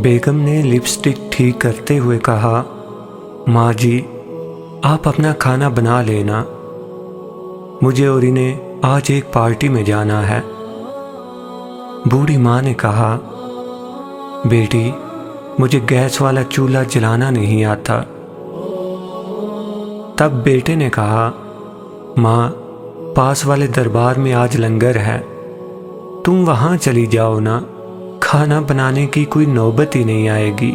بیگم نے لپسٹک ٹھیک کرتے ہوئے کہا، ماں جی آپ اپنا کھانا بنا لینا، مجھے اور انہیں آج ایک پارٹی میں جانا ہے۔ بوڑھی ماں نے کہا، بیٹی مجھے گیس والا چولہا جلانا نہیں آتا۔ تب بیٹے نے کہا، ماں پاس والے دربار میں آج لنگر ہے، تم وہاں چلی جاؤ نا، کھانا بنانے کی کوئی نوبت ہی نہیں آئے گی۔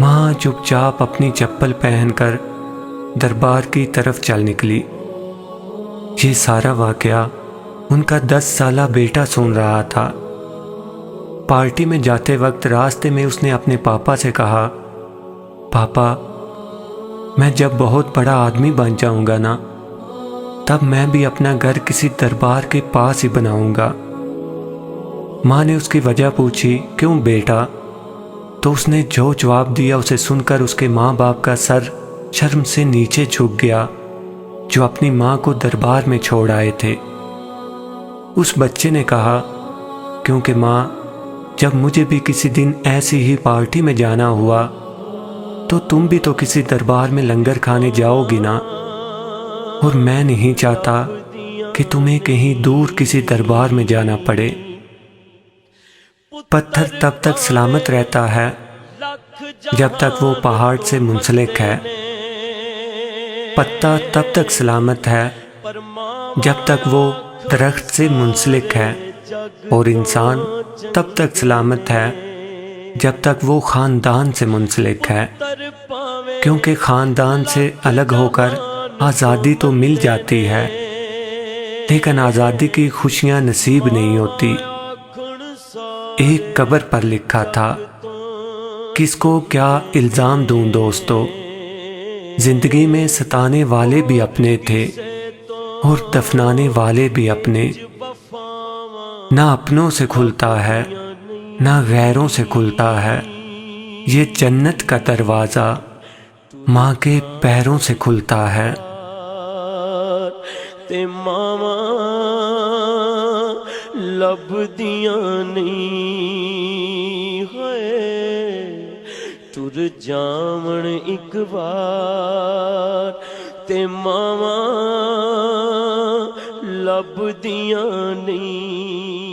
ماں چپ چاپ اپنی چپل پہن کر دربار کی طرف چل نکلی۔ یہ سارا واقعہ ان کا 10 سالہ بیٹا سن رہا تھا۔ پارٹی میں جاتے وقت راستے میں اس نے اپنے پاپا سے کہا، پاپا میں جب بہت بڑا آدمی بن جاؤں گا نا، تب میں بھی اپنا گھر کسی دربار کے پاس ہی بناؤں گا۔ ماں نے اس کی وجہ پوچھی، کیوں بیٹا؟ تو اس نے جو جواب دیا اسے سن کر اس کے ماں باپ کا سر شرم سے نیچے جھک گیا، جو اپنی ماں کو دربار میں چھوڑ آئے تھے۔ اس بچے نے کہا، کیونکہ ماں جب مجھے بھی کسی دن ایسی ہی پارٹی میں جانا ہوا تو تم بھی تو کسی دربار میں لنگر کھانے جاؤ گی نا، اور میں نہیں چاہتا کہ تمہیں کہیں دور کسی دربار میں جانا پڑے۔ پتھر تب تک سلامت رہتا ہے جب تک وہ پہاڑ سے منسلک ہے، پتا تب تک سلامت ہے جب تک وہ درخت سے منسلک ہے، اور انسان تب تک سلامت ہے جب تک وہ خاندان سے منسلک ہے، کیونکہ خاندان سے الگ ہو کر آزادی تو مل جاتی ہے، لیکن آزادی کی خوشیاں نصیب نہیں ہوتی۔ ایک قبر پر لکھا تھا، کس کو کیا الزام دوں دوستو، زندگی میں ستانے والے بھی اپنے تھے اور دفنانے والے بھی اپنے، نہ اپنوں سے کھلتا ہے نہ غیروں سے کھلتا ہے، یہ جنت کا دروازہ ماں کے پیروں سے کھلتا ہے۔ تے ماما لب دیاں نہیں ہوئے، ٹر جاون ایک بار، تے ماما لب دیاں نہیں